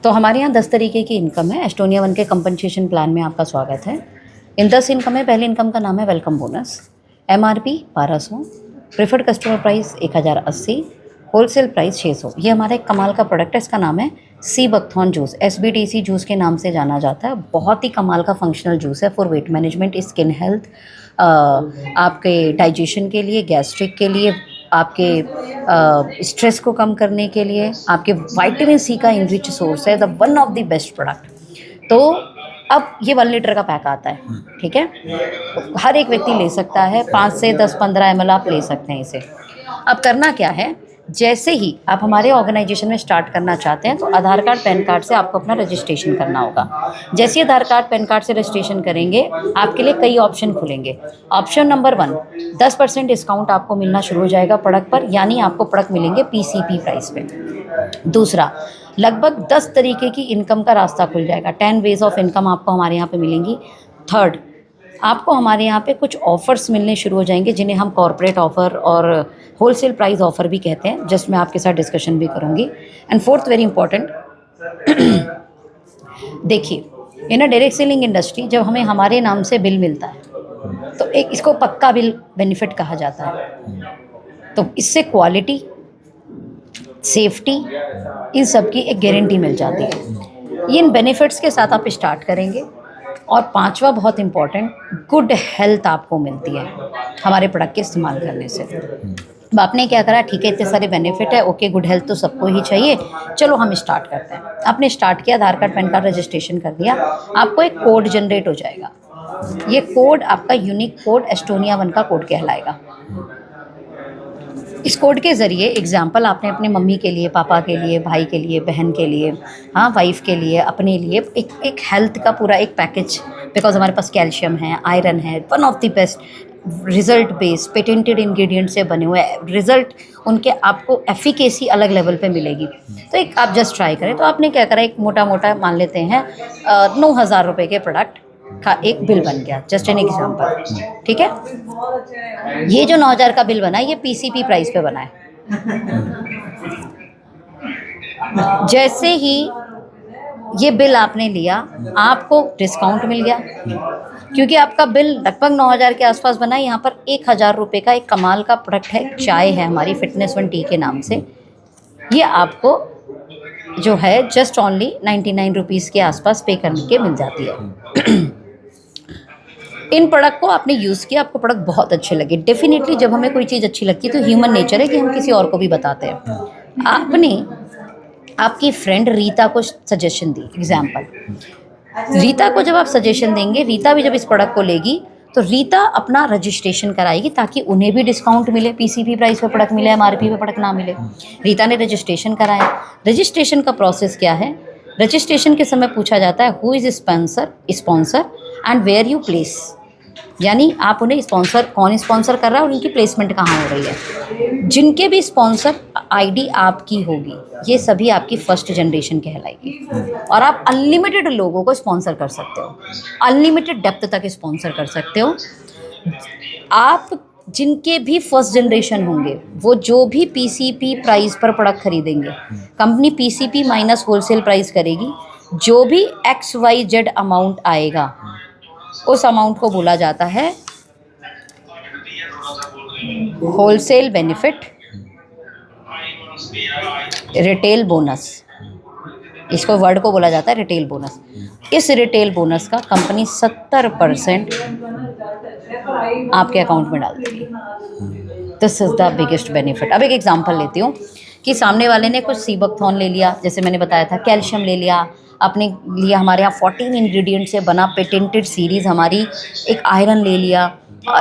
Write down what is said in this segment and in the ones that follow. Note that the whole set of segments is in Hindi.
तो हमारे यहाँ 10 तरीके की इनकम है। एस्टोनिया वन के कंपनसेशन प्लान में आपका स्वागत है। इन 10 इनकम में पहली इनकम का नाम है welcome bonus. MRP 1200, preferred customer price 1080, wholesale price 600। ये हमारा एक कमाल का प्रोडक्ट है, इसका नाम है sea buckthorn juice. SBDC juice के नाम से जाना जाता है। बहुत ही कमाल का फंक्शनल जूस है for weight management, skin health, आपके डाइजेशन के लिए, गैस्ट्रिक के लिए, आपके स्ट्रेस को कम करने के लिए, आपके विटामिन सी का इनरिच सोर्स है, the one of the best product. तो अब ये 1 लीटर का पैक आता है, ठीक है। तो हर एक व्यक्ति ले सकता है, 5 से 10 15 ml आप ले सकते हैं इसे। अब करना क्या है, जैसे ही आप हमारे ऑर्गेनाइजेशन में स्टार्ट करना चाहते हैं तो आधार कार्ड पैन कार्ड से आपको अपना रजिस्ट्रेशन करना होगा। जैसे ही आधार कार्ड पैन कार्ड से रजिस्ट्रेशन करेंगे आपके लिए कई ऑप्शन खुलेंगे। ऑप्शन नंबर 1, 10% डिस्काउंट आपको मिलना शुरू हो जाएगा प्रोडक्ट पर, यानी आपको प्रोडक्ट मिलेंगे PCP प्राइस पे। दूसरा, लगभग 10 तरीके की इनकम का रास्ता खुल जाएगा। 10 वेज ऑफ इनकम आपको हमारे यहाँ पे मिलेंगी। थर्ड, आपको हमारे यहाँ पे कुछ ऑफ़र्स मिलने शुरू हो जाएंगे जिन्हें हम कॉर्पोरेट ऑफ़र और होलसेल प्राइस ऑफ़र भी कहते हैं, जस्ट मैं आपके साथ डिस्कशन भी करूँगी। एंड फोर्थ, वेरी इंपॉर्टेंट, देखिए, इन अ डायरेक्ट सेलिंग इंडस्ट्री जब हमें हमारे नाम से बिल मिलता है तो एक इसको पक्का बिल बेनिफिट कहा जाता है। तो इससे क्वालिटी, सेफ्टी, इन सब की एक गारंटी मिल जाती है। इन बेनिफिट्स के साथ आप स्टार्ट करेंगे। और पांचवा, बहुत इम्पॉर्टेंट, गुड हेल्थ आपको मिलती है हमारे प्रोडक्ट के इस्तेमाल करने से। अब आपने क्या करा, ठीक है इतने सारे बेनिफिट है, ओके, गुड हेल्थ तो सबको ही चाहिए, चलो हम स्टार्ट करते हैं। आपने स्टार्ट किया, आधार कार्ड पैन कार्ड रजिस्ट्रेशन कर दिया, आपको एक कोड जनरेट हो जाएगा। ये कोड आपका यूनिक कोड एस्टोनिया वन का कोड कहलाएगा। इस कोड के ज़रिए एग्जाम्पल आपने अपने मम्मी के लिए, पापा के लिए, भाई के लिए, बहन के लिए, हाँ वाइफ के लिए, अपने लिए एक हेल्थ का पूरा एक पैकेज, बिकॉज हमारे पास कैल्शियम है, आयरन है, one of the best result based patented ingredient से बने हुए रिजल्ट, उनके आपको एफिकेसी अलग लेवल पे मिलेगी। तो एक आप जस्ट ट्राई करें। तो आपने क्या करा, एक मोटा मोटा मान लेते हैं 9,000 रुपये के प्रोडक्ट का एक बिल बन गया, जस्ट एन एग्जाम्पल, ठीक है। ये जो 9,000 का बिल बना है ये PCP प्राइस पे बना है। जैसे ही ये बिल आपने लिया आपको डिस्काउंट मिल गया, क्योंकि आपका बिल लगभग 9,000 के आसपास बना है। यहाँ पर 1,000 रुपये का एक कमाल का प्रोडक्ट है, चाय है हमारी फिटनेस वन टी के नाम से। ये आपको जो है जस्ट ओनली 99 रुपीज़ के आसपास पे करने के मिल जाती है। इन प्रोडक्ट को आपने यूज़ किया, आपको प्रोडक्ट बहुत अच्छे लगे। डेफिनेटली जब हमें कोई चीज़ अच्छी लगती है तो ह्यूमन नेचर है कि हम किसी और को भी बताते हैं। आपने आपकी फ्रेंड रीता को सजेशन दी, एग्जाम्पल, रीता को जब आप सजेशन देंगे, रीता भी जब इस प्रोडक्ट को लेगी तो रीता अपना रजिस्ट्रेशन कराएगी ताकि उन्हें भी डिस्काउंट मिले, PCP प्राइस पे प्रोडक्ट मिले, MRP पे प्रोडक्ट ना मिले। रीता ने रजिस्ट्रेशन कराया। रजिस्ट्रेशन का प्रोसेस क्या है, रजिस्ट्रेशन के समय पूछा जाता है who is sponsor and where you place, यानी आप उन्हें स्पॉन्सर, कौन स्पॉन्सर कर रहा है और उनकी प्लेसमेंट कहाँ हो रही है। जिनके भी स्पॉन्सर ID आपकी होगी ये सभी आपकी फर्स्ट जनरेशन कहलाएगी। और आप अनलिमिटेड लोगों को स्पॉन्सर कर सकते हो, अनलिमिटेड डेप्थ तक स्पॉन्सर कर सकते हो। आप जिनके भी फर्स्ट जनरेशन होंगे वो जो भी PCP प्राइस पर प्रोडक्ट खरीदेंगे, company PCP minus wholesale price करेगी, जो भी XYZ अमाउंट आएगा उस अमाउंट को बोला जाता है होलसेल बेनिफिट रिटेल बोनस। इसको वर्ड को बोला जाता है रिटेल बोनस। इस रिटेल बोनस का कंपनी 70% आपके अकाउंट में डाल देगी। This is the biggest benefit. अब एक एग्जांपल लेती हूँ कि सामने वाले ने कुछ सीबकथॉर्न ले लिया, जैसे मैंने बताया था, कैल्शियम ले लिया, आपने लिया हमारे यहाँ 14 इंग्रेडिएंट से बना पेटेंटेड सीरीज़ हमारी, एक आयरन ले लिया,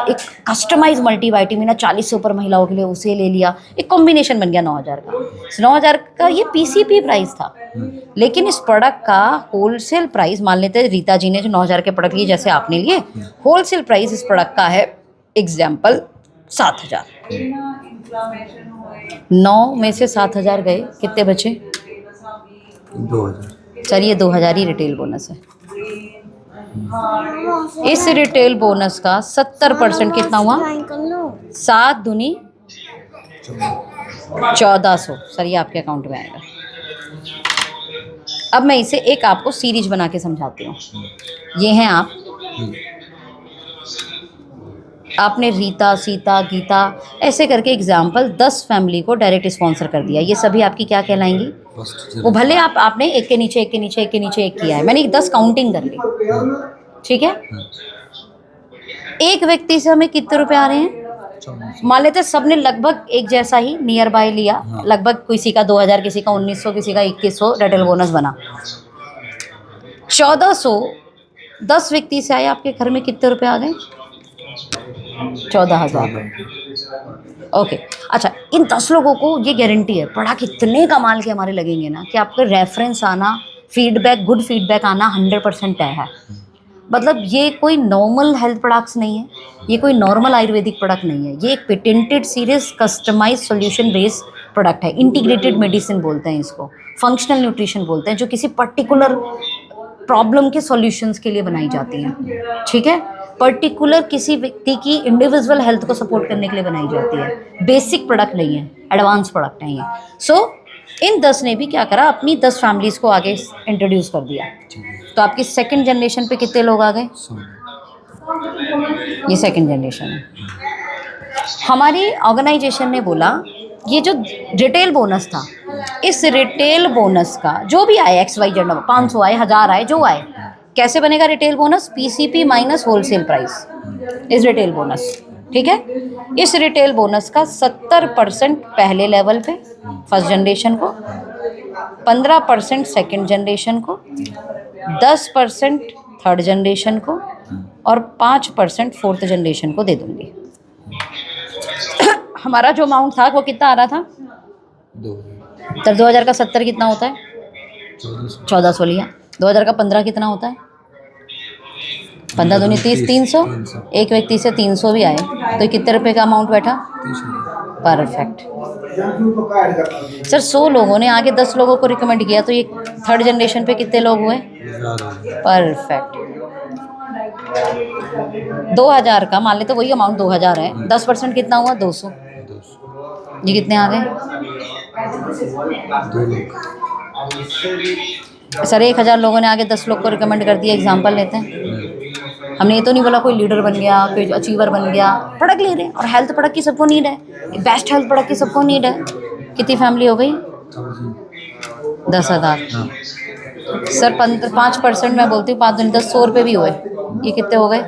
एक कस्टमाइज मल्टीविटामिन 40 से ऊपर महिलाओं के लिए उसे ले लिया, एक कॉम्बिनेशन बन गया 9,000 का। 9,000 का ये PCP प्राइस था, लेकिन इस प्रोडक्ट का होलसेल प्राइस, मान लेते हैं रीता जी ने जो 9,000 के प्रोडक्ट लिए जैसे आपने लिए, होलसेल प्राइस इस प्रोडक्ट का है एग्जाम्पल 7,000। 9 में से 7,000 गए, कितने बचे? 2,000। सर ये 2,000 ही रिटेल बोनस है। इस रिटेल बोनस का 70% कितना हुआ? 7 दूनी 1400। सर ये आपके अकाउंट में आएगा। अब मैं इसे एक आपको सीरीज बना के समझाती हूँ। ये हैं आप, आपने रीता, सीता, गीता ऐसे करके एग्जाम्पल 10 फैमिली को डायरेक्ट स्पॉन्सर कर दिया। ये सभी आपकी क्या कहलाएंगी? वो भले आपने एक के नीचे एक के नीचे एक के नीचे एक किया है, मैंने 10 काउंटिंग कर ली, ठीक है। एक व्यक्ति से हमें कितने रुपए आ रहे हैं? मान लेते सबने लगभग एक जैसा ही नियर बाय लिया, लगभग किसी का 2000, किसी का 1900, किसी का 2100 रिटेल बोनस बना। 1400 10 व्यक्ति से आए, आपके घर में कितने रुपए आ गए? 14,000। ओके, अच्छा, इन 10 लोगों को ये गारंटी है प्रोडक्ट इतने कमाल के हमारे लगेंगे ना कि आपका रेफरेंस आना, फीडबैक, गुड फीडबैक आना 100% तय है। मतलब ये कोई नॉर्मल हेल्थ प्रोडक्ट्स नहीं है, ये कोई नॉर्मल आयुर्वेदिक प्रोडक्ट नहीं है, ये एक patented series customise solution based product है। इंटीग्रेटेड मेडिसिन बोलते हैं इसको, फंक्शनल न्यूट्रिशन बोलते हैं, जो किसी पर्टिकुलर प्रॉब्लम के सॉल्यूशंस के लिए बनाई जाती हैं, ठीक है। पर्टिकुलर किसी व्यक्ति की इंडिविजुअल हेल्थ को सपोर्ट करने के लिए बनाई जाती है। बेसिक प्रोडक्ट नहीं है, एडवांस प्रोडक्ट है ये। सो इन 10 ने भी क्या करा, अपनी 10 फैमिलीज को आगे इंट्रोड्यूस कर दिया। तो आपकी सेकंड जनरेशन पे कितने लोग आ गए? ये सेकंड जनरेशन है। हमारी ऑर्गेनाइजेशन ने बोला ये जो रिटेल बोनस था, इस रिटेल बोनस का जो भी आए, XYZ नंबर, 500 आए, 1000 आए, जो आए, कैसे बनेगा retail bonus? PCP minus wholesale price इस रिटेल बोनस, ठीक है। इस रिटेल बोनस का 70% पहले लेवल पे फर्स्ट जनरेशन को, 15% सेकंड जनरेशन को, 10% थर्ड जनरेशन को और 5% फोर्थ जनरेशन को दे दूंगी। हमारा जो अमाउंट था वो कितना आ रहा था? 2000 का 70 कितना होता है? 1400 लिया। 2000 का 15 कितना होता है? 15 दूनी 30, 300। एक व्यक्ति से 300 भी आए तो कितने रुपए का अमाउंट बैठा? Perfect sir. 100 लोगों ने आगे 10 लोगों को रिकमेंड किया, तो ये थर्ड जनरेशन पे कितने लोग हुए? परफेक्ट। 2000 का मान लेते, वही अमाउंट 2000 है, 10% कितना हुआ? 200। ये कितने आ गए? सर 1000 लोगों ने आगे 10 लोग को रिकमेंड कर दिया, एग्जाम्पल लेते हैं। हमने ये तो नहीं बोला कोई लीडर बन गया, कोई अचीवर बन गया, प्रोडक्ट ले रहे हैं। और हेल्थ प्रोडक्ट की सबको नीड है, बेस्ट हेल्थ प्रोडक्ट की सबको नीड है। कितनी फैमिली हो गई? 10,000। सर 5% मैं बोलती हूँ, 5 दूनी 10, 100 रुपये भी हुए, ये कितने हो गए?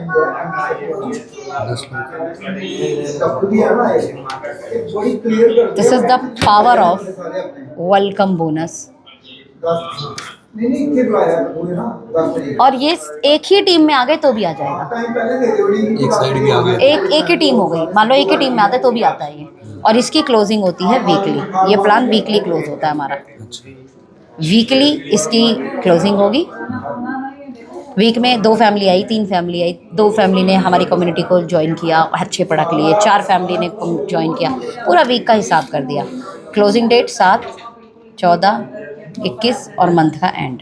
This is the power of welcome bonus. और ये एक ही टीम में आ गए तो भी आ जाएगा, एक साइड भी आ गया, एक ही टीम हो गई, मान लो एक ही टीम में आता है तो भी आता है ये। और इसकी क्लोजिंग होती है वीकली, ये प्लान वीकली क्लोज होता है हमारा। वीकली इसकी क्लोजिंग होगी। वीक में 2 family I, 3 family I, 2 family ने हमारी कम्युनिटी को ज्वाइन किया, अच्छे प्रोडक्ट लिए, 4 फैमिली ने ज्वाइन किया, पूरा वीक का हिसाब कर दिया। क्लोजिंग डेट 7, 14, 21 और मंथ का एंड।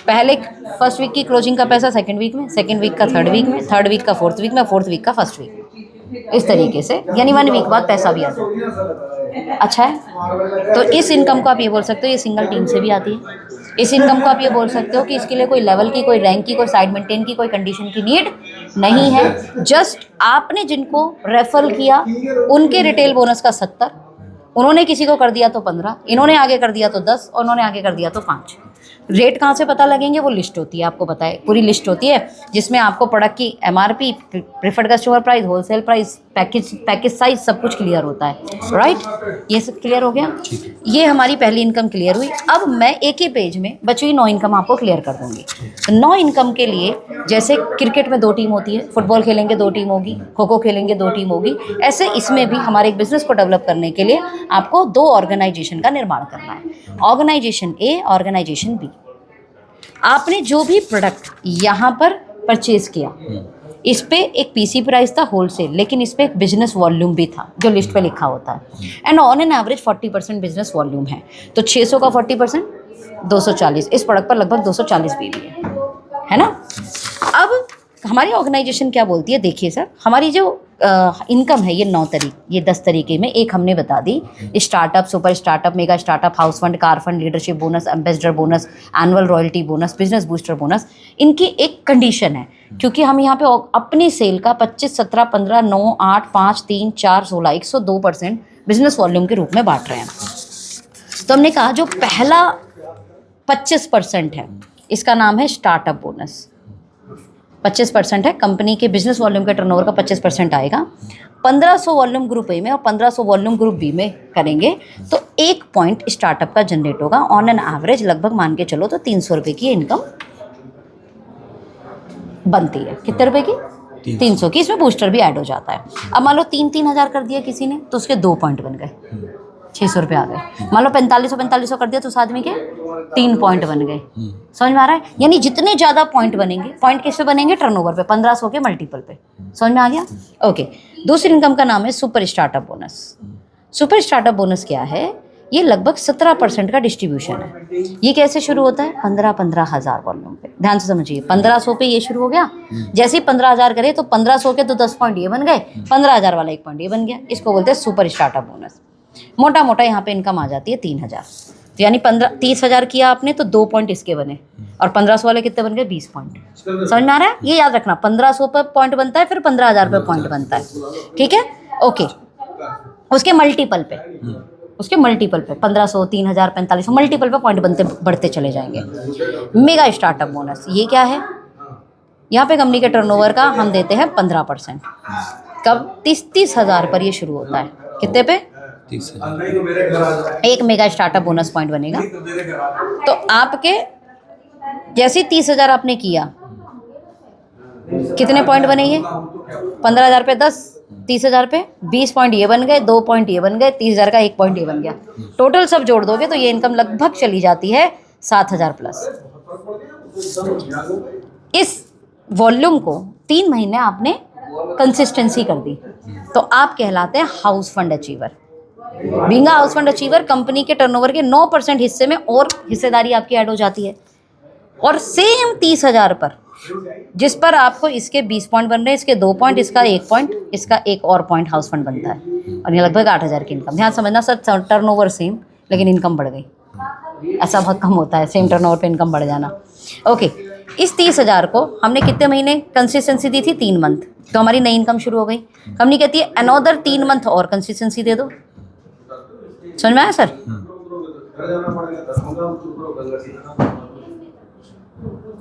पहले फर्स्ट वीक की क्लोजिंग का पैसा सेकंड वीक में, सेकंड वीक का थर्ड वीक में, थर्ड वीक का फोर्थ वीक में, फोर्थ वीक का फर्स्ट वीक में। इस तरीके से, यानी 1 वीक बाद पैसा भी आता है। अच्छा है। तो इस इनकम को आप ये बोल सकते हो ये सिंगल टीम से भी आती है। इस इनकम को आप ये बोल सकते हो कि इसके लिए कोई लेवल की, कोई रैंक की, कोई साइड मेंटेन की, कोई कंडीशन की नीड नहीं है। जस्ट आपने जिनको रेफर किया उनके रिटेल बोनस का 70, उन्होंने किसी को कर दिया तो 15, इन्होंने आगे कर दिया तो 10 और उन्होंने आगे कर दिया तो 5। रेट कहाँ से पता लगेंगे? वो लिस्ट होती है, आपको पता है, पूरी लिस्ट होती है जिसमें आपको प्रोडक्ट की MRP, preferred customer price, wholesale price, package size सब कुछ क्लियर होता है। राइट, ये सब क्लियर हो गया। ये हमारी पहली इनकम क्लियर हुई। अब मैं एक ही पेज में बची हुई 9 इनकम आपको क्लियर कर दूंगी। तो 9 इनकम के लिए, जैसे क्रिकेट में 2 टीम होती है, फुटबॉल खेलेंगे 2 टीम होगी, खो खो खेलेंगे 2 टीम होगी, ऐसे इसमें भी हमारे एक बिजनेस को डेवलप करने के लिए आपको 2 ऑर्गेनाइजेशन का निर्माण करना है। ऑर्गेनाइजेशन ए, ऑर्गेनाइजेशन बी। आपने जो भी प्रोडक्ट यहाँ पर परचेज किया, इस पे एक PC प्राइस था होलसेल, लेकिन इस पे एक बिजनेस वॉल्यूम भी था जो लिस्ट पे लिखा होता है। And on an average 40% business volume है, तो 600 का 40% 240, इस प्रोडक्ट पर लगभग 240 BB है ना। अब हमारी ऑर्गेनाइजेशन क्या बोलती है, देखिए सर, हमारी जो इनकम है ये 9 तरीके, ये 10 तरीके में एक हमने बता दी, startup, super startup, mega startup, house fund, car fund, leadership bonus, ambassador bonus, annual royalty bonus, business booster bonus. इनकी एक कंडीशन है, क्योंकि हम यहाँ पे अपनी सेल का 25, 17, 15, 9, 8, 5, 3, 4, 16, 102% बिजनेस वॉल्यूम के रूप में बांट रहे हैं। तो हमने कहा जो पहला 25% है इसका नाम है स्टार्टअप बोनस। 25% है, कंपनी के बिजनेस वॉल्यूम के टर्नओवर का 25% आएगा। 1500 वॉल्यूम ग्रुप ए में और 1500 वॉल्यूम ग्रुप बी में करेंगे तो 1 पॉइंट स्टार्टअप का जनरेट होगा। ऑन एन एवरेज लगभग मान के चलो तो 300 रुपये की इनकम बनती है। कितने रुपए की? 300 की। इसमें बूस्टर भी ऐड हो जाता है। अब मान लो 3-3 हज़ार कर दिया किसी ने तो उसके 2 पॉइंट बन गए, 600 रुपये आ गए। मान लो 4500 कर दिया तो उस आदमी के 3 पॉइंट बन गए। समझ में आ रहा है? यानी जितने ज़्यादा पॉइंट बनेंगे, पॉइंट किस पे बनेंगे? टर्नओवर पे, 1500 के मल्टीपल पे। समझ में आ गया? ओके। दूसरी इनकम का नाम है super startup bonus. Super startup bonus क्या है? ये लगभग 17% का डिस्ट्रीब्यूशन है। ये कैसे शुरू होता है? 15 हज़ार वॉल्यूम पे। ध्यान से समझिए, 1500 पे ये शुरू हो गया। जैसे ही 15,000 करे तो 1500 के तो 10 पॉइंट ये बन गए, 15,000 वाला 1 पॉइंट ये बन गया। इसको बोलते हैं सुपर स्टार्टअप बोनस। मोटा मोटा यहाँ पे इनकम आ जाती है 3,000। तो यानी 30,000 किया आपने तो 2 पॉइंट इसके बने, और 1500 वाले कितने बन गए? 20 पॉइंट। समझ में आ रहा है? ये याद रखना, 1500 पर पॉइंट बनता है, फिर 15,000 पे पॉइंट बनता है। ठीक है, ओके। उसके मल्टीपल पे, 1500, 3000, 4500 मल्टीपल पे पॉइंट बनते बढ़ते चले जाएंगे। मेगा स्टार्टअप बोनस ये क्या है? यहाँ पे कंपनी के टर्नओवर का हम देते हैं 15%। कब? 30 हज़ार पर ये शुरू होता है। कितने पे? 30,000। एक मेगा स्टार्टअप बोनस पॉइंट बनेगा। तो आपके जैसे 30,000 आपने किया, कितने पॉइंट बने? ये 15,000 पे 10, 30,000 पे 20 पॉइंट ये बन गए, 2 पॉइंट ये बन गए, 30,000 का 1 पॉइंट ये बन गया। टोटल सब जोड़ दोगे तो ये इनकम लगभग चली जाती है 7,000 प्लस। इस वॉल्यूम को 3 महीने आपने कंसिस्टेंसी कर दी तो आप कहलाते हैं house fund achiever. Being a house fund achiever, company के टर्नओवर के 9% हिस्से में और हिस्सेदारी आपकी ऐड हो जाती है। और सेम 30,000 पर, जिस पर आपको इसके 20 पॉइंट बन रहे हैं, इसके 2 पॉइंट, इसका 1 पॉइंट, इसका 1 और पॉइंट हाउस फंड बनता है, और ये लगभग 8,000 की इनकम। ध्यान समझना सर, टर्नओवर सेम लेकिन इनकम बढ़ गई। ऐसा बहुत कम होता है सेम टर्नओवर पे इनकम बढ़ जाना। ओके, इस 30,000 को हमने कितने महीने कंसिस्टेंसी दी थी? 3 मंथ। तो हमारी नई इनकम शुरू हो गई। कंपनी कहती है अनदर 3 मंथ और कंसिस्टेंसी दे दो। समझ में आया सर?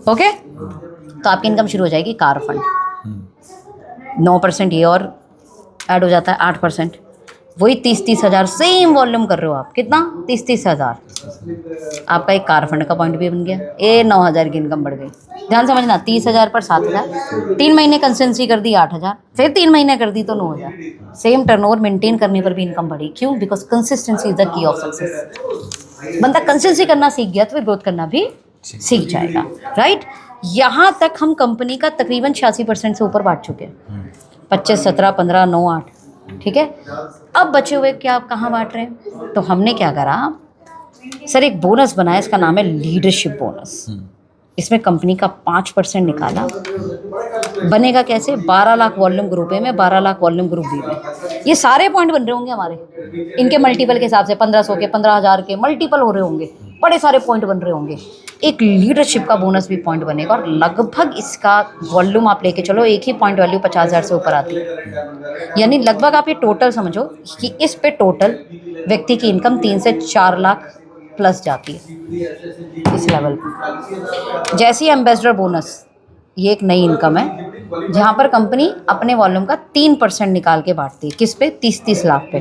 ओके, तो आपकी इनकम शुरू हो जाएगी कार फंड। 9% ये और ऐड हो जाता है, 8%। वही 30 हज़ार सेम वॉल्यूम कर रहे हो आप। कितना? 30 हज़ार। आपका एक कार फंड का पॉइंट भी बन गया। 9,000 की इनकम बढ़ गई। ध्यान समझना, 30,000 पर 7,000, 3 महीने कंसिस्टेंसी कर दी 8,000, फिर 3 महीने कर दी तो 9,000। सेम टर्नओवर मेंटेन करने पर भी इनकम बढ़ी। क्यों? Because consistency is the key of success. बंदा कंसिस्टेंसी करना सीख गया तो फिर ग्रोथ करना भी सीख जाएगा। राइट? यहाँ तक हम कंपनी का तकरीबन 86% से ऊपर बांट चुके हैं। 25, 17, 15, 9, 8। ठीक है, अब बचे हुए क्या आप कहाँ बांट रहे हैं? तो हमने क्या करा सर, एक बोनस बनाया, इसका नाम है लीडरशिप बोनस। इसमें कंपनी का 5% निकाला। बनेगा कैसे? 12 लाख वॉल्यूम ग्रुप ए में, 12 लाख वॉल्यूम ग्रुप बी में। ये सारे पॉइंट बन रहे होंगे हमारे, इनके मल्टीपल के हिसाब से 1500 के, 15,000 के मल्टीपल हो रहे होंगे, बड़े सारे पॉइंट बन रहे होंगे। एक लीडरशिप का बोनस भी पॉइंट बनेगा, और लगभग इसका वॉल्यूम आप लेके चलो, एक ही पॉइंट वैल्यू 50,000 से ऊपर आती है। यानी लगभग आप ये टोटल समझो कि इस पे टोटल व्यक्ति की इनकम 3 से 4 लाख प्लस जाती है इस लेवल पर। जैसी एम्बेसडर बोनस, ये एक नई इनकम है जहाँ पर कंपनी अपने वॉल्यूम का 3% निकाल के बांटती है। किस पे? 30 लाख पे।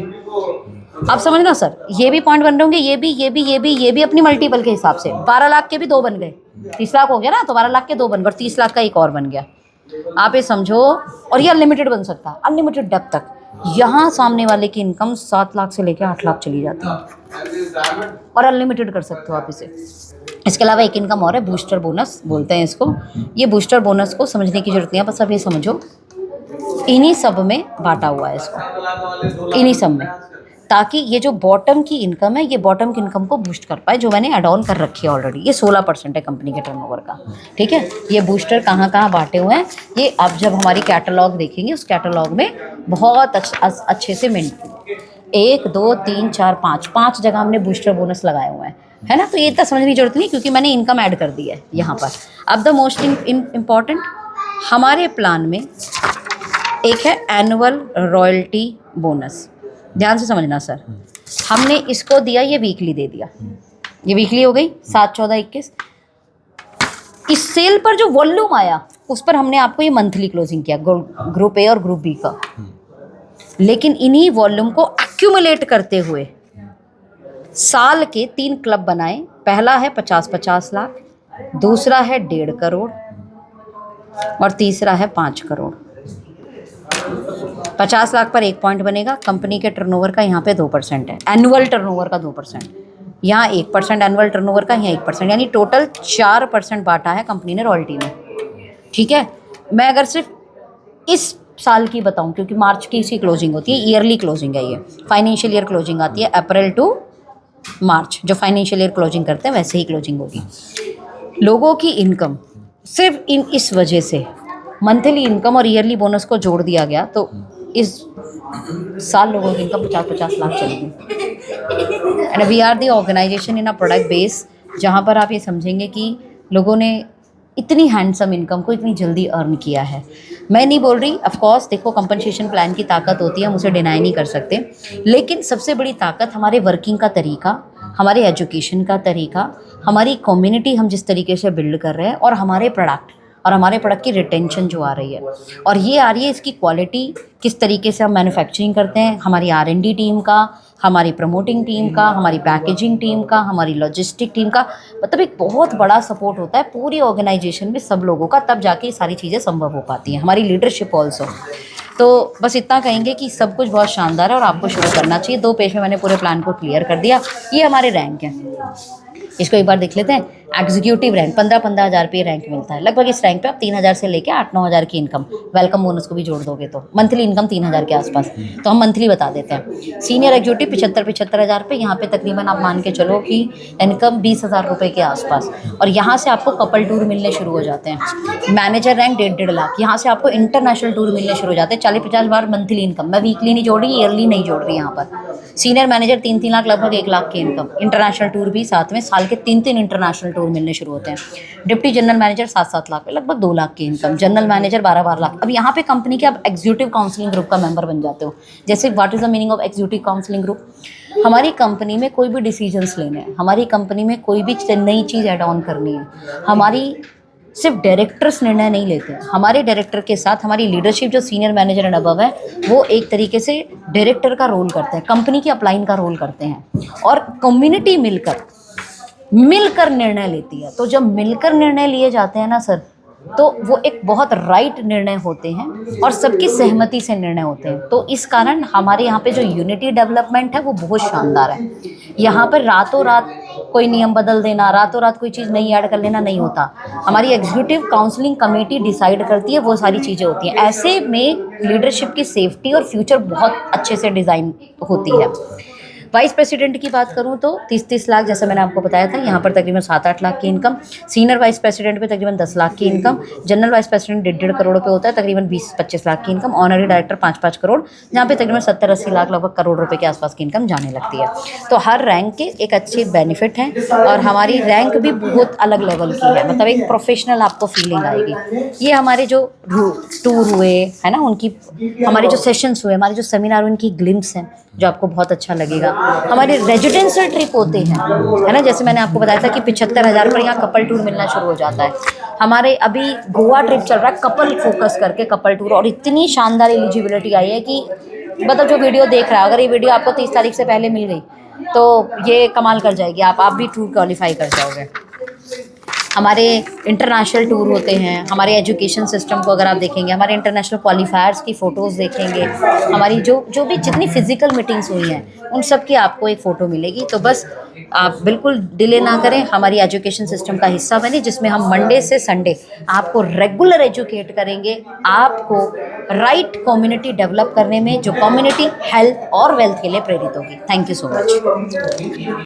आप समझना सर, ये भी पॉइंट बन रहे होंगे, ये भी अपनी मल्टीपल के हिसाब से। 12 लाख के भी 2 बन गए, 30 लाख हो गया ना, तो 12 लाख के 2 बन गए, और 30 लाख का एक और बन गया। आप ये समझो, और ये अनलिमिटेड बन सकता है, अनलिमिटेड डेप्थ तक। यहाँ सामने वाले की इनकम 7 लाख से लेकर 8 लाख चली जाती है, और अनलिमिटेड कर सकते हो आप इसे। इसके अलावा एक इनकम और है, बूस्टर बोनस बोलते हैं इसको। ये बूस्टर बोनस को समझने की जरूरत नहीं है, बस अब ये समझो इन्हीं सब में बांटा हुआ है इसको, इन्हीं सब में। ताकि ये जो बॉटम की इनकम है, ये बॉटम की इनकम को बूस्ट कर पाए, जो मैंने एड ऑन कर रखी है ऑलरेडी। ये 16% है कंपनी के टर्नओवर का, ठीक है। ये बूस्टर कहाँ कहाँ बांटे हुए हैं, ये आप जब हमारी कैटलॉग देखेंगे, उस कैटलॉग में बहुत अच्छे से मिलते हैं। 1 2 3 4 5 जगह हमने बूस्टर बोनस लगाए हुए हैं, है ना। तो ये इतना समझने की जरूरत नहीं, क्योंकि मैंने इनकम ऐड कर दी है यहाँ पर। अब द मोस्ट इम्पॉर्टेंट हमारे प्लान में एक है एनुअल रॉयल्टी बोनस। ध्यान से समझना सर, हमने इसको दिया, ये वीकली दे दिया, ये वीकली हो गई 7 14 21। इस सेल पर जो वॉल्यूम आया, उस पर हमने आपको ये मंथली क्लोजिंग किया, ग्रुप ए और ग्रुप बी का। लेकिन इन्हीं वॉल्यूम को एक्यूमुलेट करते हुए साल के 3 क्लब बनाए। पहला है 50-50 लाख, दूसरा है 1.5 करोड़ और तीसरा है 5 करोड़। 50 लाख पर 1 पॉइंट बनेगा। कंपनी के टर्नओवर का यहाँ पे 2% है, एनुअल टर्नओवर का 2%, यहाँ 1% एनुअल टर्नओवर का, यहाँ 1%, यानी टोटल 4% बांटा है कंपनी ने रॉयल्टी में, ठीक है। मैं अगर सिर्फ इस साल की बताऊं, क्योंकि मार्च की इसकी क्लोजिंग होती है, ईयरली क्लोजिंग है, ये फाइनेंशियल ईयर क्लोजिंग आती है, अप्रैल टू मार्च जो फाइनेंशियल ईयर क्लोजिंग करते हैं वैसे ही क्लोजिंग होगी। लोगों की इनकम सिर्फ इस वजह से मंथली इनकम और ईयरली बोनस को जोड़ दिया गया, तो इस साल लोगों की इनकम 50-50 लाख चलेगी। And we are the organisation in a product base, जहाँ पर आप ये समझेंगे कि लोगों ने इतनी हैंडसम इनकम को इतनी जल्दी अर्न किया है। मैं नहीं बोल रही, ऑफ कोर्स देखो कंपनसेशन प्लान की ताकत होती है, हम उसे डिनाई नहीं कर सकते, लेकिन सबसे बड़ी ताकत हमारे वर्किंग का तरीका, हमारे एजुकेशन का तरीका, हमारी कम्युनिटी हम जिस तरीके से बिल्ड कर रहे हैं, और हमारे प्रोडक्ट और हमारे प्रोडक्ट की रिटेंशन जो आ रही है, और ये आ रही है इसकी क्वालिटी, किस तरीके से हम मैन्युफैक्चरिंग करते हैं, हमारी R&D टीम का, हमारी प्रमोटिंग टीम का, हमारी पैकेजिंग टीम का, हमारी लॉजिस्टिक टीम का, मतलब एक बहुत बड़ा सपोर्ट होता है पूरी ऑर्गेनाइजेशन में सब लोगों का, तब जाके ये सारी चीज़ें संभव हो पाती हैं। हमारी लीडरशिप ऑल्सो। तो बस इतना कहेंगे कि सब कुछ बहुत शानदार है और आपको शुरू करना चाहिए। 2 पेज में मैंने पूरे प्लान को क्लियर कर दिया। ये हमारे रैंक हैं, इसको एक बार देख लेते हैं। एग्जीक्यूटिव रैंक 15-15 हज़ार रुपये रैंक मिलता है लगभग। इस रैंक पे आप 3,000 से लेके 8-9 हज़ार की इनकम, वेलकम बोनस को भी जोड़ दोगे तो मंथली इनकम 3,000 के आसपास, तो हम मंथली बता देते हैं। सीनियर एग्जीक्यूटिव 75-75 हज़ार रुपये, यहाँ पे तकरीबन आप मान के चलो कि इनकम 20,000 रुपये के आसपास, और यहाँ से आपको कपल टूर मिलने शुरू हो जाते हैं। मैनेजर रैंक 1.5 लाख, यहाँ से आपको इंटरनेशनल टूर मिलने शुरू हो जाते हैं। 40-50 बार मंथली इनकम, मैं वीकली नहीं जोड़ रही, ईयरली नहीं जोड़ रही यहाँ पर। सीनियर मैनेजर 3-3 लाख, लगभग 1 लाख की इनकम, इंटरनेशनल टूर भी साथ में, साल के 3-3 इंटरनेशनल टूर मिलने शुरू होते हैं। डिप्टी जनरल मैनेजर 7-7 लाख पे, लगभग 2 लाख की इनकम। General manager 12-12 lakh. अब यहाँ पे कंपनी के आप एग्जीक्यूटिव काउंसलिंग ग्रुप का मेंबर बन जाते हो। जैसे what is the meaning of executive counselling group? हमारी कंपनी में कोई भी डिसीजंस लेने हैं, हमारी कंपनी में कोई भी नई चीज़ ऐड ऑन करनी है, हमारी सिर्फ डायरेक्टर्स निर्णय नहीं लेते हैं। हमारे डायरेक्टर के साथ हमारी लीडरशिप जो सीनियर मैनेजर एंड अबव है, वो एक तरीके से डायरेक्टर का रोल करते हैं, कंपनी की अपलाइन का रोल करते हैं, और कम्युनिटी मिलकर निर्णय लेती है। तो जब मिलकर निर्णय लिए जाते हैं ना सर, तो वो एक बहुत राइट निर्णय होते हैं और सबकी सहमति से निर्णय होते हैं। तो इस कारण हमारे यहाँ पे जो यूनिटी डेवलपमेंट है वो बहुत शानदार है। यहाँ पर रातों रात कोई नियम बदल देना, रातों रात कोई चीज़ नई ऐड कर लेना नहीं होता। हमारी एग्जीक्यूटिव काउंसलिंग कमेटी डिसाइड करती है, वो सारी चीज़ें होती हैं। ऐसे में लीडरशिप की सेफ्टी और फ्यूचर बहुत अच्छे से डिज़ाइन होती है। वाइस प्रेसिडेंट की बात करूं तो 30-30 लाख, जैसा मैंने आपको बताया था, यहाँ पर तकरीबन 7-8 लाख की इनकम। सीनियर वाइस प्रेसिडेंट पे तकरीबन 10 लाख की income. General vice president 1.5 crore रुपये होता है, तकरीबन 20-25 लाख की इनकम। ऑनरी डायरेक्टर 5-5 करोड़, जहाँ पे तकरीबन 70-80 लाख, लगभग करोड़ रुपये के आसपास की इनकम जाने लगती है। तो हर रैंक के एक अच्छे बेनिफिट हैं, और हमारी रैंक भी बहुत अलग लेवल की है, मतलब एक प्रोफेशनल आपको फीलिंग आएगी। ये हमारे जो टूर हुए है ना, उनकी हमारे जो सेशंस हुए, हमारे जो सेमिनार, उनकी ग्लिम्स हैं जो आपको बहुत अच्छा लगेगा। हमारे रेजिडेंशियल ट्रिप होते हैं, है ना, जैसे मैंने आपको बताया था कि 75,000 पर यहाँ कपल टूर मिलना शुरू हो जाता है। हमारे अभी गोवा ट्रिप चल रहा है, कपल फोकस करके कपल टूर, और इतनी शानदार एलिजिबिलिटी आई है कि मतलब जो वीडियो देख रहा है, अगर ये वीडियो आपको 30 तारीख से पहले मिल गई तो ये कमाल कर जाएगी, आप भी टूर क्वालिफाई कर जाओगे। हमारे इंटरनेशनल टूर होते हैं, हमारे एजुकेशन सिस्टम को अगर आप देखेंगे, हमारे इंटरनेशनल क्वालिफायर्स की फ़ोटोज़ देखेंगे, हमारी जो भी जितनी फिजिकल मीटिंग्स हुई हैं उन सब की आपको एक फ़ोटो मिलेगी। तो बस आप बिल्कुल डिले ना करें, हमारी एजुकेशन सिस्टम का हिस्सा बने, जिसमें हम मंडे से संडे आपको रेगुलर एजुकेट करेंगे, आपको राइट कम्युनिटी डेवलप करने में, जो कम्युनिटी हेल्थ और वेल्थ के लिए प्रेरित होगी। Thank you so much.